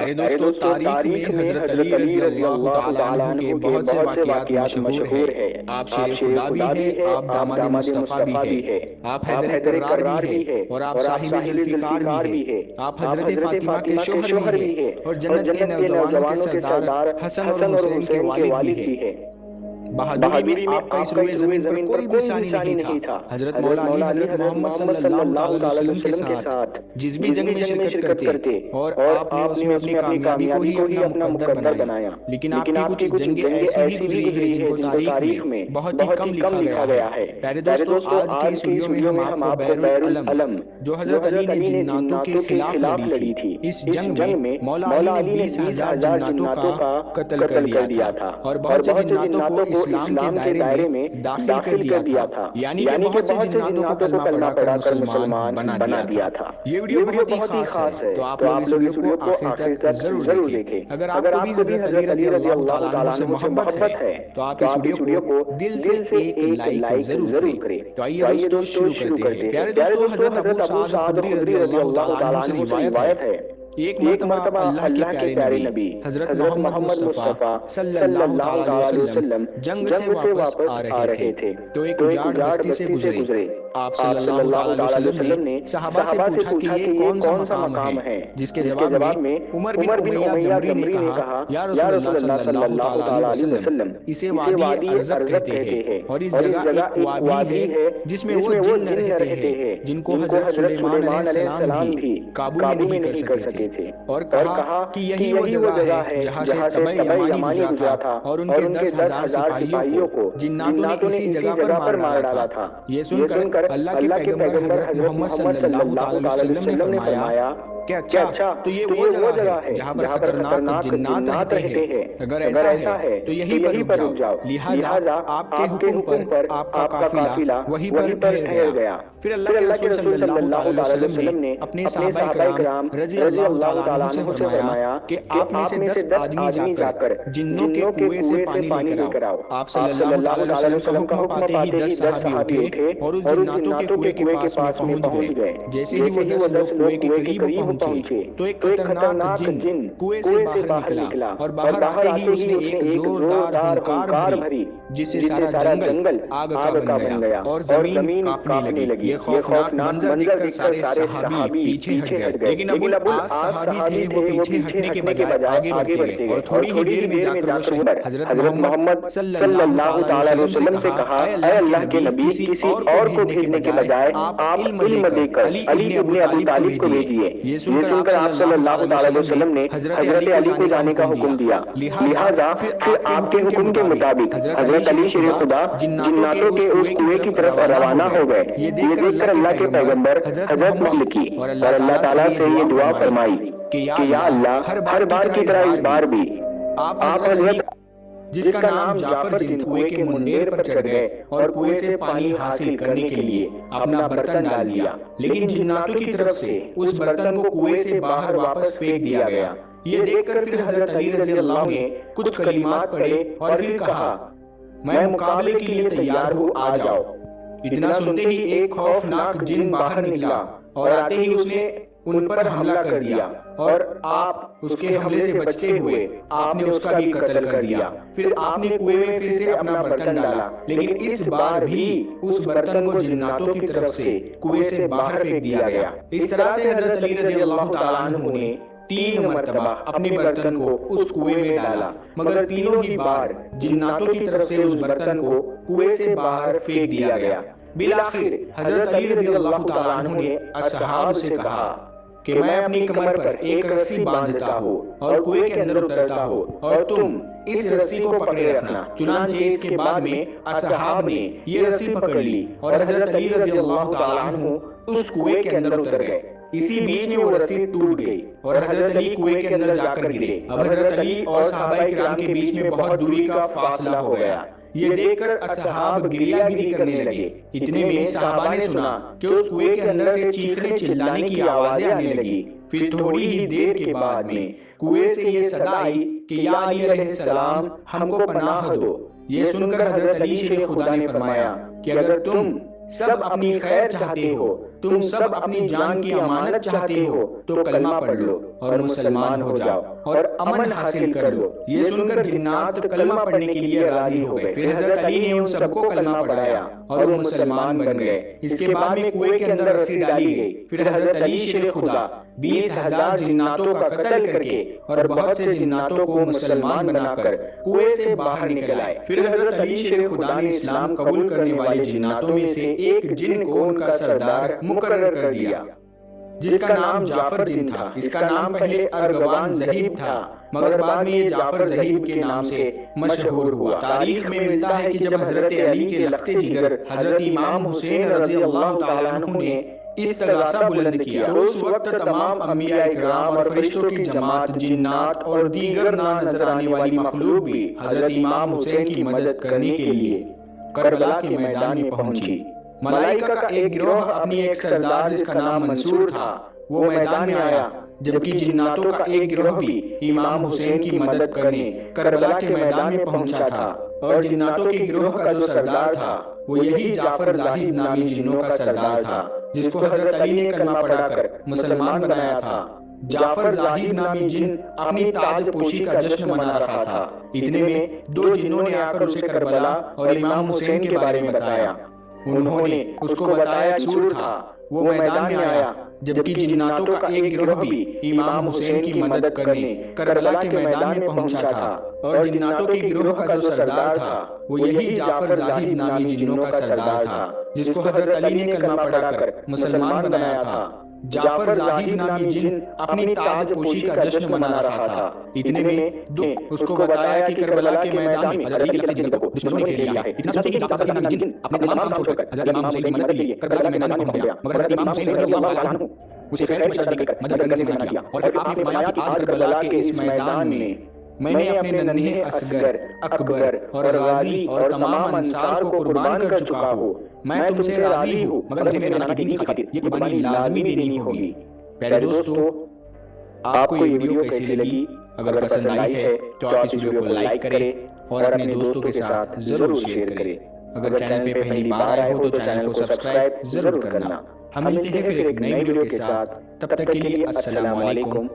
پیارے دوستو، تاریخ میں حضرت علی رضی اللہ تعالیٰ عنہ کے بہت سے واقعات مشہور ہیں۔ آپ شیر خدا بھی ہے، آپ داماد مصطفیٰ بھی ہے، آپ حیدر کرار بھی ہے، اور آپ صاحب ذوالفقار بھی ہے، آپ حضرت فاطمہ کے شوہر بھی ہے، اور جنت کے نوجوانوں کے سردار حسن اور حسین کے والد بھی ہے۔ بہادری میں آپ کا اس روئے زمین پر کوئی بھی ثانی نہیں تھا۔ حضرت مولا علی حضرت محمد صلی اللہ علیہ وسلم کے ساتھ جس بھی جنگ میں شرکت کرتے، اور آپ نے اس میں اپنی کامیابی کو ہی اپنا مقدر بنایا، لیکن آپ کی کچھ جنگیں ایسی ہی گزری ہیں جن کو تاریخ میں بہت ہی کم لکھا گیا ہے۔ پیارے دوستو، آج کی اس ویڈیو میں ہم آپ کو بحر العلم جو حضرت علی نے جناتوں کے خلاف لڑی تھی، اس جنگ میں مولا علی نے 20,000 جناتوں کا قتل کر دیا تھا، اور بہت سے جناتوں کو اسلام کے دائرے میں داخل کر دیا تھا، یعنی کہ بہت سے جناتوں کو کلمہ پڑھا کر مسلمان بنا دیا تھا۔ یہ ویڈیو بہت ہی خاص ہے، تو آپ لوگ اس ویڈیو کو آخر تک ضرور دیکھیں۔ اگر آپ کو بھی حضرت علی رضی اللہ تعالیٰ عنہ سے محبت ہے تو آپ اس ویڈیو کو دل سے ایک لائک ضرور کریں۔ تو آئیے دوستو شروع کرتے ہیں۔ پیارے دوستو، حضرت ابو سعد خدری رضی اللہ تعالیٰ عنہ سے روایت ہے، ایک مرتبہ اللہ کے پیارے نبی حضرت محمد مصطفیٰ صلی اللہ علیہ وسلم جنگ سے واپس آ رہے تھے تو ایک اجاڑ بستی سے گزرے۔ آپ صلی اللہ علیہ وسلم نے صحابہ سے پوچھا کہ یہ کون سا مقام ہے، جس کے جواب میں عمر بن امیہ جمری نے کہا، یا رسول اللہ صلی اللہ علیہ وسلم، اسے وادی ارزق کہتے ہیں، اور اس جگہ ایک کنواں بھی ہے جس میں وہ جن رہتے ہیں جن کو حضرت سلیمان علیہ السلام بھی قابو میں نہیں کر سکے تھے، اور کہا کہ یہی وہ جگہ ہے جہاں سے طبع یمانی گزرا تھا اور ان کے 10,000 سپاہیوں کو جناتوں نے اسی جگہ پر مار ڈالا تھا۔ یہ سن کر اللہ کے پیغمبر حضرت محمد صلی اللہ علیہ وسلم نے فرمایا کہ اچھا، تو یہ وہ جگہ ہے جہاں پر خطرناک جنات رہتے ہیں، اگر ایسا ہے تو یہی پر رک جاؤ۔ لہٰذا آپ کے حکم پر آپ کا قافلہ وہیں پر ٹھہر گیا۔ پھر اللہ کے رسول صلی اللہ علیہ وسلم نے اپنے صحابہ کرام رضی اللہ تعالیٰ عنہ سے فرمایا کہ آپ میں سے 10 آدمی جا کر جنوں کے کنویں سے پانی لے کر آؤ۔ آپ صلی اللہ علیہ وسلم کا حکم پاتے ہی 10 صحابی اٹھے اور اس جناتوں کے کنویں کے پاس میں پہنچ گئے۔ جیسے ہی وہ 10 لوگ کنویں کے قریب پہنچے تو ایک خطرناک جن کنویں سے باہر نکلا، اور باہر آتے ہی اس نے ایک زوردار ہنکار بھری جس سے سارا جنگل آگ کا بن گیا اور زمین کانپنے لگی۔ یہ خوفناک منظر دیکھ کر سارے صحابی پیچھے ہٹ گئے، لیکن ابو العاص صحابی تھے، وہ پیچھے ہٹنے کے بجائے آگے بڑھتے گئے، اور تھوڑی ہی دیر میں جا کر وہ شہر حضرت محمد صلی اللہ علیہ وسلم سے کہا، اے اللہ کے نبی، کسی اور کو بھیجنے کے بجائے آپ علم دے کر علی ابن ابی طالب کو بھیجیے۔ یہ سن کر آپ صلی اللہ علیہ وسلم نے حضرت علی کو جانے کا حکم دیا۔ لہٰذا پھر آپ کے حکم کے مطابق حضرت علی شیر خدا جناتوں کے اس کنویں کی طرف روانہ ہو گئے۔ یہ دیکھ کر اللہ کے پیغمبر حضرت محمد کی اور اللہ تعالیٰ سے یہ دعا فرمائی کہ یا اللہ، ہر بار کی طرح اس بار بھی آپ حضرت جس کا نام جعفر جن کنویں کے منڈیر پر چڑھ گئے اور کنویں سے پانی حاصل کرنے کے لیے اپنا برتن ڈال دیا، لیکن جناتوں کی طرف سے اس برتن کو کنویں سے باہر واپس پھینک دیا گیا۔ یہ دیکھ کر پھر حضرت علی رضی اللہ عنہ نے کچھ کلمات پڑھے اور پھر کہا، میں مقابلے کے لیے تیار ہوں، آ جاؤ۔ اتنا سنتے ہی ایک خوفناک جن باہر نکلا اور آتے ہی اس نے ان پر حملہ کر دیا، اور آپ اس کے حملے سے بچتے ہوئے آپ نے اس کا بھی قتل کر دیا۔ پھر آپ نے کنویں میں پھر سے اپنا برتن ڈالا، لیکن اس بار بھی اس برتن کو جناتوں کی طرف سے کنویں سے باہر پھینک دیا گیا۔ اس طرح سے حضرت علی رضی اللہ تعالیٰ عنہ نے 3 مرتبہ اپنے برتن کو اس کنویں میں ڈالا، مگر تینوں ہی بار جناتوں کی طرف سے اس برتن کو کنویں سے باہر پھینک دیا گیا۔ بالآخر حضرت علی رضی اللہ تعالیٰ عنہ نے اصحاب سے کہا کہ میں اپنی کمر پر ایک رسی باندھتا ہوں اور کنویں کے اندر اترتا ہوں، اور تم اس رسی کو پکڑے رکھنا۔ چنانچہ اس کے بعد میں اصحاب نے یہ رسی پکڑ لی اور حضرت علی رضی اللہ تعالیٰ عنہ اس کنویں کے اندر اتر گئے۔ اسی بیچ میں وہ رسی ٹوٹ گئی اور حضرت علی کنویں کے اندر جا کر گرے۔ اب حضرت علی اور صحابہ کرام کے بیچ میں بہت دوری کا فاصلہ ہو گیا۔ یہ دیکھ کر اصحاب گریہ گری کرنے لگے۔ اتنے میں صحابہ نے سنا کہ اس کنویں کے اندر سے چیخنے چلانے کی آوازیں آنے لگی۔ پھر تھوڑی ہی دیر کے بعد میں کنویں سے یہ صدا آئی کہ یا علی علیہ السلام، ہم کو پناہ دو۔ یہ سن کر حضرت علی شیر خدا نے فرمایا کہ اگر تم سب اپنی خیر چاہتے ہو تم سب اپنی جان کی امانت چاہتے ہو تو کلمہ پڑھ لو اور مسلمان ہو جاؤ اور امن حاصل کر لو۔ یہ سن کر جنات کلمہ پڑھنے کے لیے راضی ہو گئے۔ پھر حضرت علی نے ان سب کو کلمہ پڑھایا اور وہ مسلمان بن گئے۔ اس کے بعد میں کنویں کے اندر رسی ڈالی گئی۔ پھر حضرت علی شیر خدا 20,000 جناتوں کا قتل کر کے اور بہت سے جناتوں کو مسلمان بنا کر کنویں سے باہر نکل آئے۔ پھر حضرت علی شیر خدا نے اسلام قبول کرنے والے جناتوں میں سے ایک جن کو ان کا سردار مقرر کر دیا، جس کا نام جعفر جن تھا۔ اس کا نام پہلے ارغوان زہیب تھا، مگر بعد میں یہ جعفر زہیب کے نام سے مشہور ہوا۔ تاریخ میں ملتا ہے کہ جب حضرت علی کے لخت جگر حضرت امام حسین رضی اللہ تعالیٰ عنہ نے استغاثہ بلند کیا تو اس وقت تمام انبیاء اکرام اور فرشتوں کی جماعت، جنات اور دیگر نا نظر آنے والی مخلوق بھی حضرت امام حسین کی مدد کرنے کے لیے کربلا کے میدان میں پہنچی۔ ملائکہ کا ایک گروہ اپنی ایک سردار جس کا نام منصور تھا وہ میدان میں آیا، جبکہ جناتوں کا ایک گروہ بھی امام حسین کی مدد کرنے کربلا کے میدان میں پہنچا تھا، اور جناتوں کے گروہ کا جو سردار تھا وہ یہی جعفر زاہد نامی جنوں کا سردار تھا، جس کو حضرت علی نے کلمہ پڑھا کر مسلمان بنایا تھا۔ جعفر زاہد نامی جن اپنی تاج پوشی کا جشن منا رہا تھا۔ اتنے میں دو جنوں نے آ کر اسے کربلا اور امام حسین کے بارے میں بتایا۔ انہوں نے اس کو بتایا کہ سور تھا، وہ میدان میں آیا، جبکہ جناتوں کا ایک گروہ بھی امام حسین کی مدد کرنے کربلا کے میدان میں پہنچا تھا، اور جناتوں کے گروہ کا جو سردار تھا وہ یہی جعفر زاہد نامی جنوں کا سردار تھا، جس کو حضرت علی نے کلمہ پڑھا کر مسلمان بنایا تھا۔ جعفر زاہد نامی جن اپنی تاج پوشی کا جشن منا رہا تھا۔ اتنے میں دو اس کو بتایا کہ کربلا کے میدان میں حضرت علی کے لخت جگر کو دشمنوں نے گھیر لیا ہے۔ اتنا سنتے ہی جعفر زاہد نامی جن اپنے تمام کام چھوڑ کر حضرت امام حسین کی مدد کے لیے کربلا کے میدان میں پہنچ گیا، مگر حضرت امام حسین رضی اللہ تعالیٰ عنہ اسے خیر کی بشارت دے کر مدد کرنے سے منع کیا، اور پھر آپ نے فرمایا کہ آج کربلا کے اس میدان میں نے اپنے ننھے اصغر، اکبر اور غازی اور تمام انصار کو قربان کر چکا ہوں۔ میں تم سے راضی ہوں، مگر مجھے میرے نانا کے دین کی خاطر یہ قربانی لازمی دینی ہوگی۔ پیارے دوستو، آپ کو یہ ویڈیو کیسی لگی؟ اگر پسند آئی ہے تو آپ اس ویڈیو کو لائک کریں اور اپنے دوستوں کے ساتھ ضرور شیئر کریں۔ اگر چینل پہ پہلی بار آئے ہو تو چینل کو سبسکرائب ضرور کرنا۔ ہم ملتے ہیں پھر ایک نئی ویڈیو کے ساتھ، تب تک کے لیے السلام علیکم۔